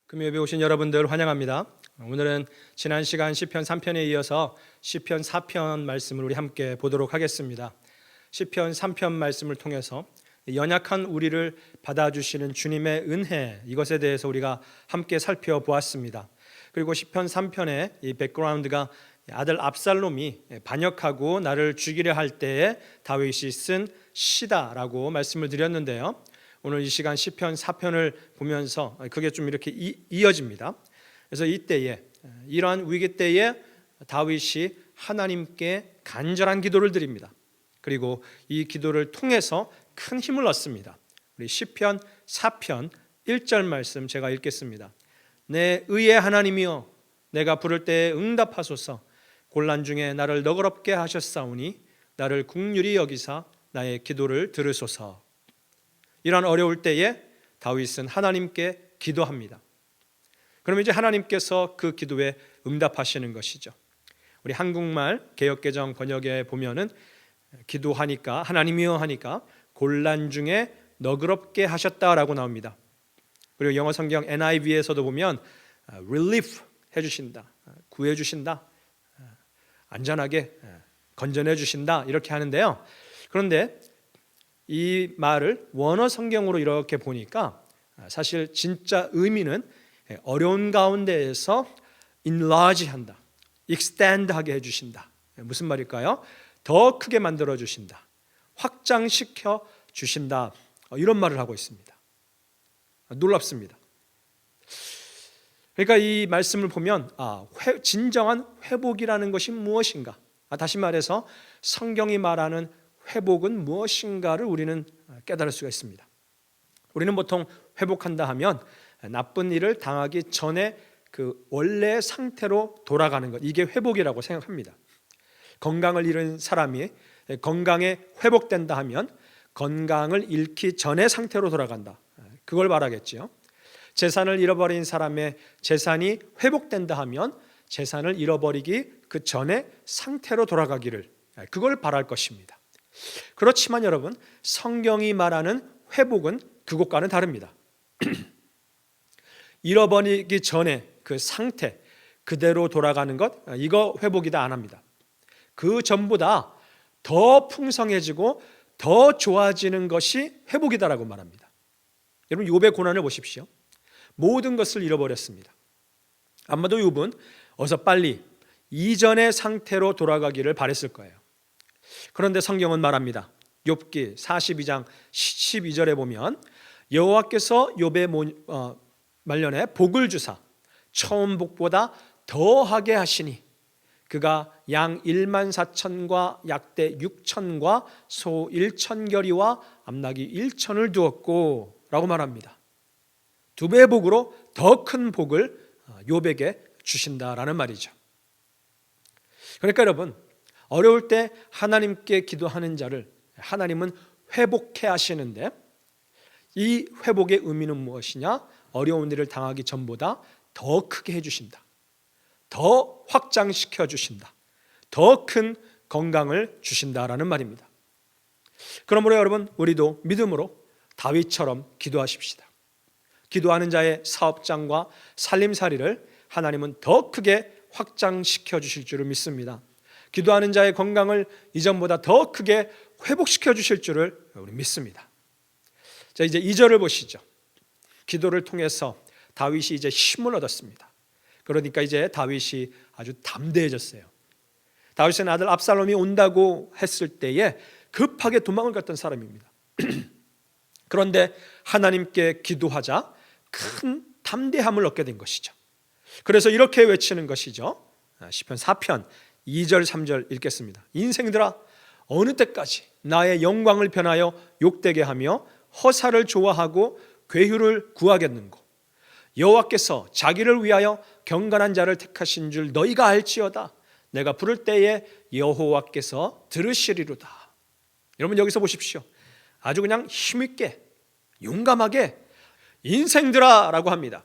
금요일에 오신 여러분들 환영합니다. 오늘은 지난 시간 시편 3편에 이어서 시편 4편 말씀을 우리 함께 보도록 하겠습니다. 시편 3편 말씀을 통해서 연약한 우리를 받아주시는 주님의 은혜, 이것에 대해서 우리가 함께 살펴보았습니다. 그리고 시편 3편의 이 백그라운드가 아들 압살롬이 반역하고 나를 죽이려 할 때에 다윗이 쓴 시다라고 말씀을 드렸는데요. 오늘 이 시간 시편 4편을 보면서 그게 좀 이렇게 이어집니다. 그래서 이때에, 이러한 위기 때에 다윗이 하나님께 간절한 기도를 드립니다. 그리고 이 기도를 통해서 큰 힘을 얻습니다. 우리 시편 4편 1절 말씀 제가 읽겠습니다. 내 의의 하나님이여, 내가 부를 때에 응답하소서. 곤란 중에 나를 너그럽게 하셨사오니 나를 긍휼히 여기사 나의 기도를 들으소서. 이런 어려울 때에 다윗은 하나님께 기도합니다. 그럼 이제 하나님께서 그 기도에 응답하시는 것이죠. 우리 한국말 개역개정 번역에 보면은 기도하니까, 하나님이여 하니까 곤란 중에 너그럽게 하셨다라고 나옵니다. 그리고 영어 성경 NIV에서도 보면 relief 해주신다, 구해주신다, 안전하게 건져내 주신다, 이렇게 하는데요. 그런데 이 말을 원어 성경으로 이렇게 보니까 사실 진짜 의미는 어려운 가운데에서 enlarge 한다, extend 하게 해주신다. 무슨 말일까요? 더 크게 만들어 주신다, 확장시켜 주신다, 이런 말을 하고 있습니다. 놀랍습니다. 그러니까 이 말씀을 보면 진정한 회복이라는 것이 무엇인가, 다시 말해서 성경이 말하는 회복은 무엇인가를 우리는 깨달을 수가 있습니다. 우리는 보통 회복한다 하면 나쁜 일을 당하기 전에 그 원래의 상태로 돌아가는 것, 이게 회복이라고 생각합니다. 건강을 잃은 사람이 건강에 회복된다 하면 건강을 잃기 전의 상태로 돌아간다, 그걸 말하겠죠. 재산을 잃어버린 사람의 재산이 회복된다 하면 재산을 잃어버리기 그 전의 상태로 돌아가기를, 그걸 바랄 것입니다. 그렇지만 여러분, 성경이 말하는 회복은 그것과는 다릅니다. 잃어버리기 전에 그 상태 그대로 돌아가는 것, 이거 회복이다 안 합니다. 그 전보다 더 풍성해지고 더 좋아지는 것이 회복이다라고 말합니다. 여러분, 욥의 고난을 보십시오. 모든 것을 잃어버렸습니다. 아마도 욥은 어서 빨리 이전의 상태로 돌아가기를 바랬을 거예요. 그런데 성경은 말합니다. 욥기 42장 12절에 보면 여호와께서 욥의 말년에 복을 주사 처음 복보다 더하게 하시니 그가 양 1만 4천과 약대 6천과 소 1천결이와 암나귀 1천을 두었고 라고 말합니다. 두 배의 복으로 더 큰 복을 욥에게 주신다라는 말이죠. 그러니까 여러분, 어려울 때 하나님께 기도하는 자를 하나님은 회복해 하시는데, 이 회복의 의미는 무엇이냐? 어려운 일을 당하기 전보다 더 크게 해주신다, 더 확장시켜 주신다, 더 큰 건강을 주신다라는 말입니다. 그러므로 여러분, 우리도 믿음으로 다윗처럼 기도하십시다. 기도하는 자의 사업장과 살림살이를 하나님은 더 크게 확장시켜 주실 줄을 믿습니다. 기도하는 자의 건강을 이전보다 더 크게 회복시켜 주실 줄을 우리 믿습니다. 자, 이제 2절을 보시죠. 기도를 통해서 다윗이 이제 힘을 얻었습니다. 그러니까 이제 다윗이 아주 담대해졌어요. 다윗은 아들 압살롬이 온다고 했을 때에 급하게 도망을 갔던 사람입니다. 그런데 하나님께 기도하자 큰 담대함을 얻게 된 것이죠. 그래서 이렇게 외치는 것이죠. 시편 4편 2절 3절 읽겠습니다. 인생들아, 어느 때까지 나의 영광을 변하여 욕되게 하며 허사를 좋아하고 괴휴를 구하겠는고. 여호와께서 자기를 위하여 경건한 자를 택하신 줄 너희가 알지어다. 내가 부를 때에 여호와께서 들으시리로다. 여러분, 여기서 보십시오. 아주 그냥 힘있게 용감하게 인생들아 라고 합니다.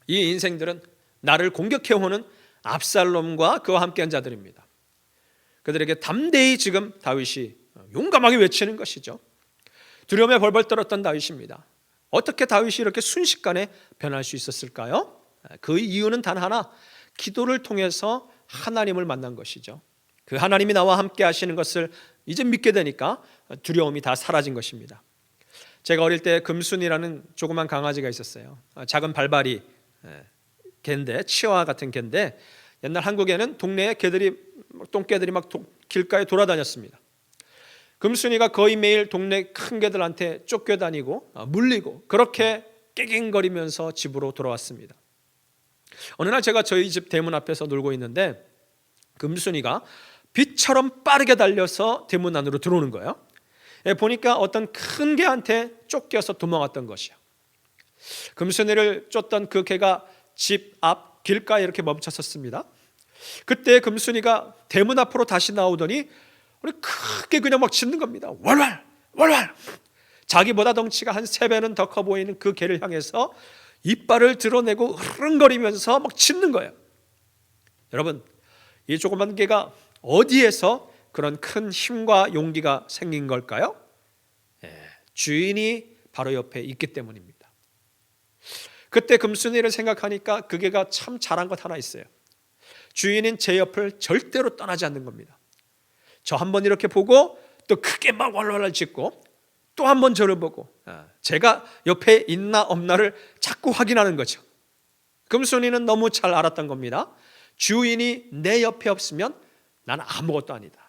이 인생들은 나를 공격해오는 압살롬과 그와 함께한 자들입니다. 그들에게 담대히 지금 다윗이 용감하게 외치는 것이죠. 두려움에 벌벌 떨었던 다윗입니다. 어떻게 다윗이 이렇게 순식간에 변할 수 있었을까요? 그 이유는 단 하나, 기도를 통해서 하나님을 만난 것이죠. 그 하나님이 나와 함께 하시는 것을 이제 믿게 되니까 두려움이 다 사라진 것입니다. 제가 어릴 때 금순이라는 조그만 강아지가 있었어요. 작은 발발이 개인데, 치와 같은 개인데, 옛날 한국에는 동네에 개들이, 똥개들이 막 길가에 돌아다녔습니다. 금순이가 거의 매일 동네 큰 개들한테 쫓겨다니고 물리고 그렇게 깨갱거리면서 집으로 돌아왔습니다. 어느 날 제가 저희 집 대문 앞에서 놀고 있는데 금순이가 빛처럼 빠르게 달려서 대문 안으로 들어오는 거예요. 보니까 어떤 큰 개한테 쫓겨서 도망갔던 것이요. 금순이를 쫓던 그 개가 집 앞 길가에 이렇게 멈췄었습니다. 그때 금순이가 대문 앞으로 다시 나오더니 크게 그냥 막 짖는 겁니다. 월왈 월왈. 자기보다 덩치가 한 3배는 더 커 보이는 그 개를 향해서 이빨을 드러내고 흐릉거리면서 막 짖는 거예요. 여러분, 이 조그만 개가 어디에서 그런 큰 힘과 용기가 생긴 걸까요? 주인이 바로 옆에 있기 때문입니다. 그때 금순이를 생각하니까 그 개가 참 잘한 것 하나 있어요. 주인은 제 옆을 절대로 떠나지 않는 겁니다. 저 한 번 이렇게 보고 또 크게 막 왈왈 짖고 또 한 번 저를 보고 제가 옆에 있나 없나를 자꾸 확인하는 거죠. 금순이는 너무 잘 알았던 겁니다. 주인이 내 옆에 없으면 나는 아무것도 아니다.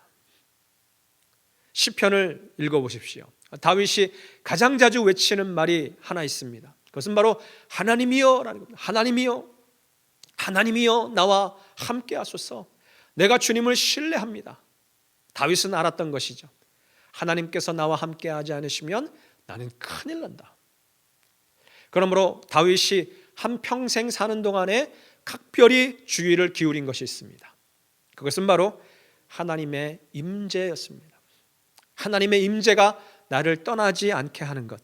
시편을 읽어보십시오. 다윗이 가장 자주 외치는 말이 하나 있습니다. 그것은 바로 하나님이여라는 겁니다. 하나님이여, 하나님이여 나와 함께 하소서. 내가 주님을 신뢰합니다. 다윗은 알았던 것이죠. 하나님께서 나와 함께 하지 않으시면 나는 큰일 난다. 그러므로 다윗이 한평생 사는 동안에 각별히 주의를 기울인 것이 있습니다. 그것은 바로 하나님의 임재였습니다. 하나님의 임재가 나를 떠나지 않게 하는 것,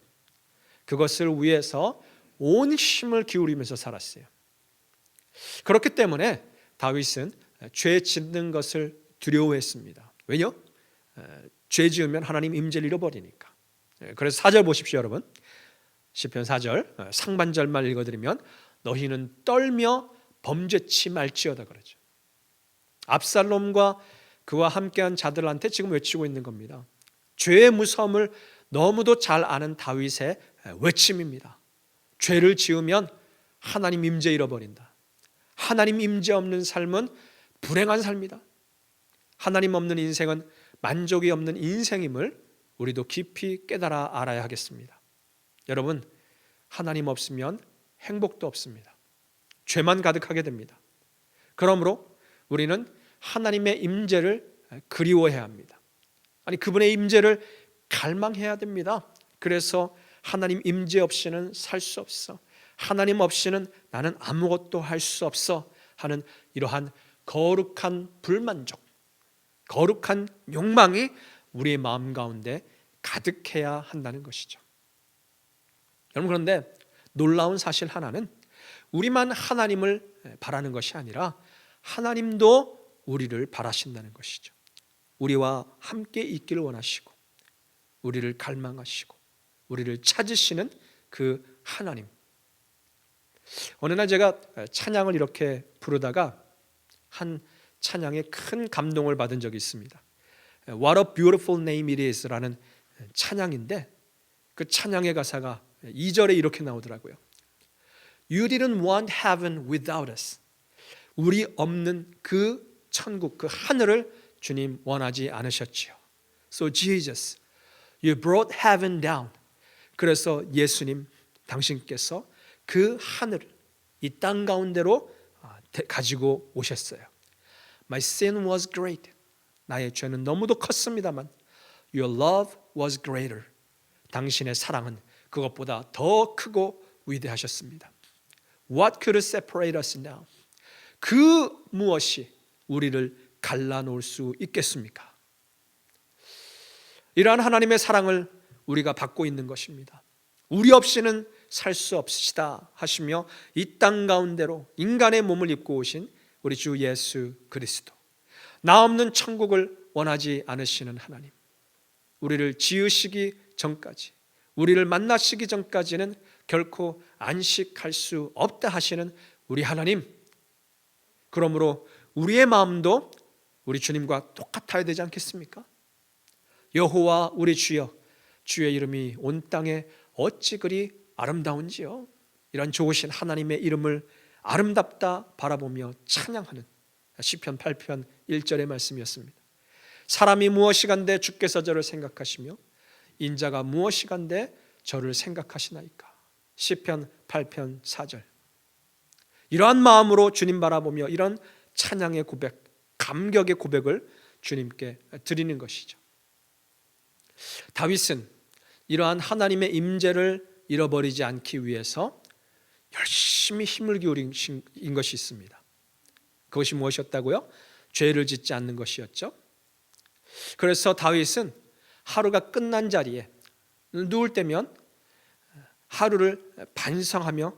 그것을 위해서 온 힘을 기울이면서 살았어요. 그렇기 때문에 다윗은 죄 짓는 것을 두려워했습니다. 왜요? 죄 지으면 하나님 임재를 잃어버리니까. 그래서 4절 보십시오, 여러분. 시편 4절 상반절만 읽어드리면 너희는 떨며 범죄치 말지어다 그러죠. 압살롬과 그와 함께한 자들한테 지금 외치고 있는 겁니다. 죄의 무서움을 너무도 잘 아는 다윗의 외침입니다. 죄를 지으면 하나님 임재 잃어버린다. 하나님 임재 없는 삶은 불행한 삶이다. 하나님 없는 인생은 만족이 없는 인생임을 우리도 깊이 깨달아 알아야 하겠습니다. 여러분, 하나님 없으면 행복도 없습니다. 죄만 가득하게 됩니다. 그러므로 우리는 하나님의 임재를 그리워해야 합니다. 아니, 그분의 임재를 갈망해야 됩니다. 그래서 하나님 임재 없이는 살 수 없어, 하나님 없이는 나는 아무것도 할 수 없어 하는 이러한 거룩한 불만족, 거룩한 욕망이 우리의 마음 가운데 가득해야 한다는 것이죠. 여러분, 그런데 놀라운 사실 하나는 우리만 하나님을 바라는 것이 아니라 하나님도 우리를 바라신다는 것이죠. 우리와 함께 있기를 원하시고 우리를 갈망하시고 우리를 찾으시는 그 하나님. 어느 날 제가 찬양을 이렇게 부르다가 한 찬양에 큰 감동을 받은 적이 있습니다. What a beautiful name it is 라는 찬양인데 그 찬양의 가사가 2절에 이렇게 나오더라고요. You didn't want heaven without us. 우리 없는 그 천국, 그 하늘을 주님 원하지 않으셨지요. So Jesus, you brought heaven down. 그래서 예수님, 당신께서 그 하늘을 이 땅 가운데로 가지고 오셨어요. My sin was great. 나의 죄는 너무도 컸습니다만 Your love was greater. 당신의 사랑은 그것보다 더 크고 위대하셨습니다. What could separate us now? 그 무엇이 우리를 갈라놓을 수 있겠습니까? 이러한 하나님의 사랑을 우리가 받고 있는 것입니다. 우리 없이는 살 수 없으시다 하시며 이 땅 가운데로 인간의 몸을 입고 오신 우리 주 예수 그리스도, 나 없는 천국을 원하지 않으시는 하나님, 우리를 지으시기 전까지 우리를 만나시기 전까지는 결코 안식할 수 없다 하시는 우리 하나님, 그러므로 우리의 마음도 우리 주님과 똑같아야 되지 않겠습니까? 여호와 우리 주여, 주의 이름이 온 땅에 어찌 그리 아름다운지요. 이런 좋으신 하나님의 이름을 아름답다 바라보며 찬양하는 시편 8편 1절의 말씀이었습니다. 사람이 무엇이간데 주께서 저를 생각하시며 인자가 무엇이간데 저를 생각하시나이까. 시편 8편 4절. 이러한 마음으로 주님 바라보며 이런 찬양의 고백, 감격의 고백을 주님께 드리는 것이죠. 다윗은 이러한 하나님의 임재를 잃어버리지 않기 위해서 열심히 힘을 기울인 것이 있습니다. 그것이 무엇이었다고요? 죄를 짓지 않는 것이었죠. 그래서 다윗은 하루가 끝난 자리에 누울 때면 하루를 반성하며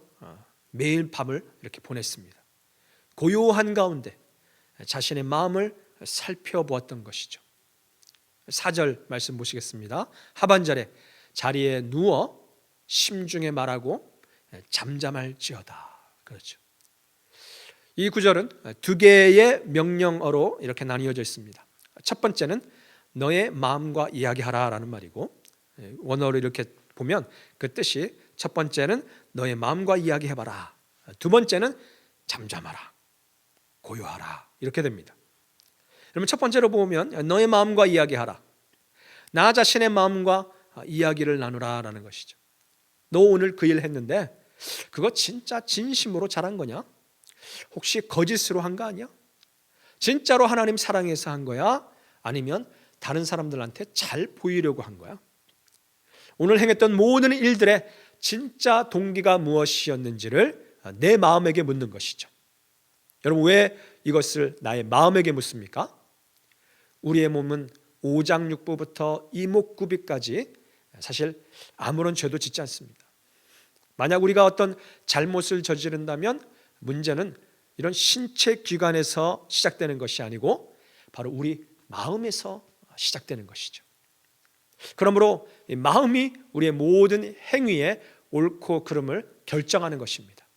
매일 밤을 이렇게 보냈습니다. 고요한 가운데 자신의 마음을 살펴보았던 것이죠. 4절 말씀 보시겠습니다. 하반절에 자리에 누워 심중에 말하고 잠잠할지어다. 그렇죠. 이 구절은 두 개의 명령어로 이렇게 나뉘어져 있습니다. 첫 번째는 너의 마음과 이야기하라라는 말이고, 원어로 이렇게 보면 그 뜻이 첫 번째는 너의 마음과 이야기해봐라, 두 번째는 잠잠하라, 고요하라, 이렇게 됩니다. 그러면 첫 번째로 보면 너의 마음과 이야기하라, 나 자신의 마음과 이야기를 나누라라는 것이죠. 너 오늘 그 일 했는데 그거 진짜 진심으로 잘한 거냐? 혹시 거짓으로 한 거 아니야? 진짜로 하나님 사랑해서 한 거야? 아니면 다른 사람들한테 잘 보이려고 한 거야? 오늘 행했던 모든 일들의 진짜 동기가 무엇이었는지를 내 마음에게 묻는 것이죠. 여러분, 왜 이것을 나의 마음에게 묻습니까? 우리의 몸은 오장육부부터 이목구비까지 사실 아무런 죄도 짓지 않습니다. 만약 우리가 어떤 잘못을 저지른다면 문제는 이런 신체 기관에서 시작되는 것이 아니고 바로 우리 마음에서 시작되는 것이죠. 그러므로 이 마음이 우리의 모든 행위의 옳고 그름을 결정하는 것입니다.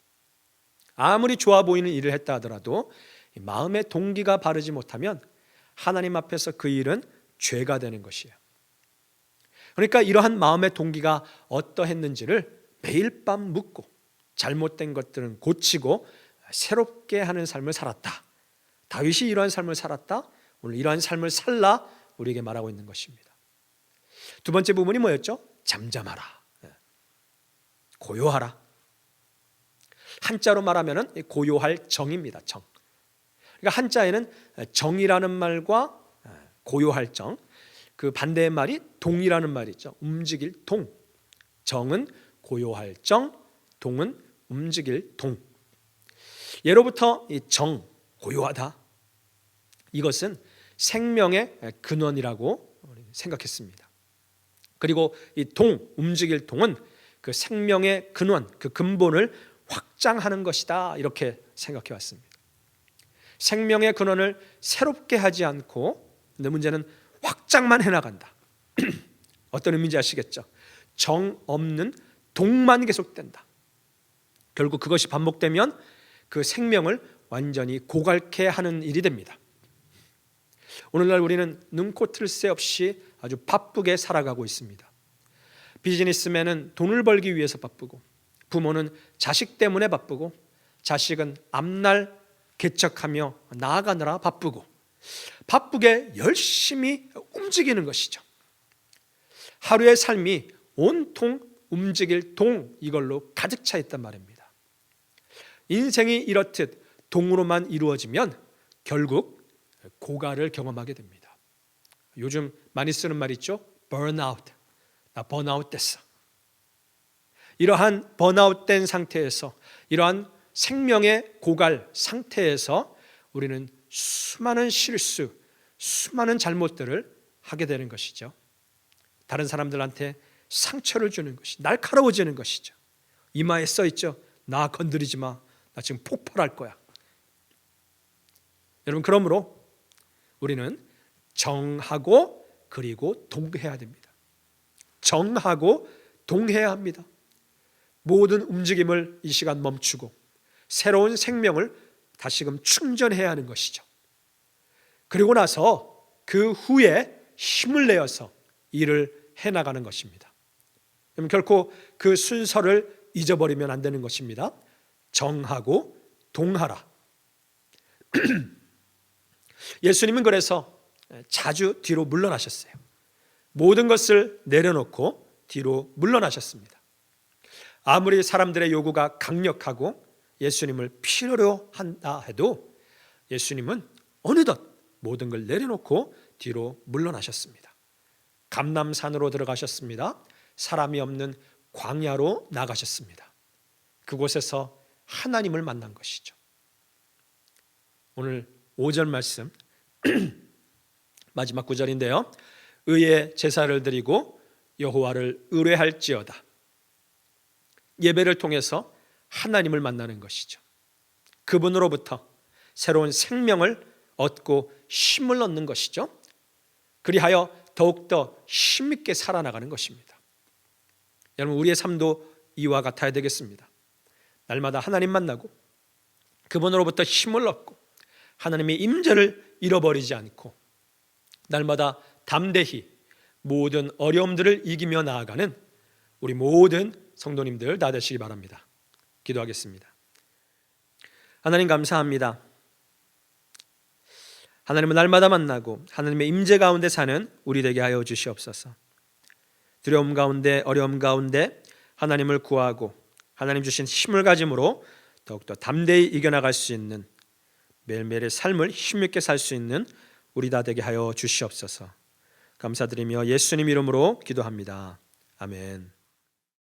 아무리 좋아 보이는 일을 했다 하더라도 이 마음의 동기가 바르지 못하면 하나님 앞에서 그 일은 죄가 되는 것이에요. 그러니까 이러한 마음의 동기가 어떠했는지를 매일 밤 묻고 잘못된 것들은 고치고 새롭게 하는 삶을 살았다. 다윗이 이러한 삶을 살았다. 오늘 이러한 삶을 살라 우리에게 말하고 있는 것입니다. 두 번째 부분이 뭐였죠? 잠잠하라, 고요하라. 한자로 말하면 고요할 정입니다. 정. 그러니까 한자에는 정이라는 말과 고요할 정, 그 반대의 말이 동이라는 말이죠. 움직일 동. 정은 고요할 정, 동은 움직일 동. 예로부터 이 정, 고요하다, 이것은 생명의 근원이라고 생각했습니다. 그리고 이 동, 움직일 동은 그 생명의 근원, 그 근본을 확장하는 것이다, 이렇게 생각해 왔습니다. 생명의 근원을 새롭게 하지 않고, 근데 문제는 확장만 해나간다. 어떤 의미인지 아시겠죠? 정 없는 동만 계속된다. 결국 그것이 반복되면 그 생명을 완전히 고갈케 하는 일이 됩니다. 오늘날 우리는 눈코 뜰 새 없이 아주 바쁘게 살아가고 있습니다. 비즈니스맨은 돈을 벌기 위해서 바쁘고, 부모는 자식 때문에 바쁘고, 자식은 앞날 개척하며 나아가느라 바쁘고, 바쁘게 열심히 움직이는 것이죠. 하루의 삶이 온통 움직일 동, 이걸로 가득 차 있단 말입니다. 인생이 이렇듯 동으로만 이루어지면 결국 고갈을 경험하게 됩니다. 요즘 많이 쓰는 말 있죠? burnout. 나 번아웃 됐어. 이러한 번아웃된 상태에서, 이러한 생명의 고갈 상태에서 우리는 수많은 실수, 수많은 잘못들을 하게 되는 것이죠. 다른 사람들한테 상처를 주는 것이, 날카로워지는 것이죠. 이마에 써 있죠. 나 건드리지 마. 나 지금 폭발할 거야. 여러분, 그러므로 우리는 정하고 그리고 동해야 됩니다. 정하고 동해야 합니다. 모든 움직임을 이 시간 멈추고 새로운 생명을 다시금 충전해야 하는 것이죠. 그리고 나서 그 후에 힘을 내어서 일을 해나가는 것입니다. 그럼 결코 그 순서를 잊어버리면 안 되는 것입니다. 정하고 동하라. 예수님은 그래서 자주 뒤로 물러나셨어요. 모든 것을 내려놓고 뒤로 물러나셨습니다. 아무리 사람들의 요구가 강력하고 예수님을 필요로 한다 해도 예수님은 어느덧 모든 걸 내려놓고 뒤로 물러나셨습니다. 감람산으로 들어가셨습니다. 사람이 없는 광야로 나가셨습니다. 그곳에서 하나님을 만난 것이죠. 오늘 5절 말씀 마지막 구절인데요. 의의 제사를 드리고 여호와를 의뢰할지어다. 예배를 통해서 하나님을 만나는 것이죠. 그분으로부터 새로운 생명을 얻고 힘을 얻는 것이죠. 그리하여 더욱더 힘있게 살아나가는 것입니다. 여러분, 우리의 삶도 이와 같아야 되겠습니다. 날마다 하나님 만나고 그분으로부터 힘을 얻고 하나님의 임재를 잃어버리지 않고 날마다 담대히 모든 어려움들을 이기며 나아가는 우리 모든 성도님들 다 되시기 바랍니다. 기도하겠습니다. 하나님 감사합니다. 하나님은 날마다 만나고 하나님의 임재 가운데 사는 우리 되게 하여 주시옵소서. 두려움 가운데 어려움 가운데 하나님을 구하고 하나님 주신 힘을 가짐으로 더욱더 담대히 이겨나갈 수 있는 매일매일의 삶을 힘있게 살 수 있는 우리 다 되게 하여 주시옵소서. 감사드리며 예수님 이름으로 기도합니다. 아멘.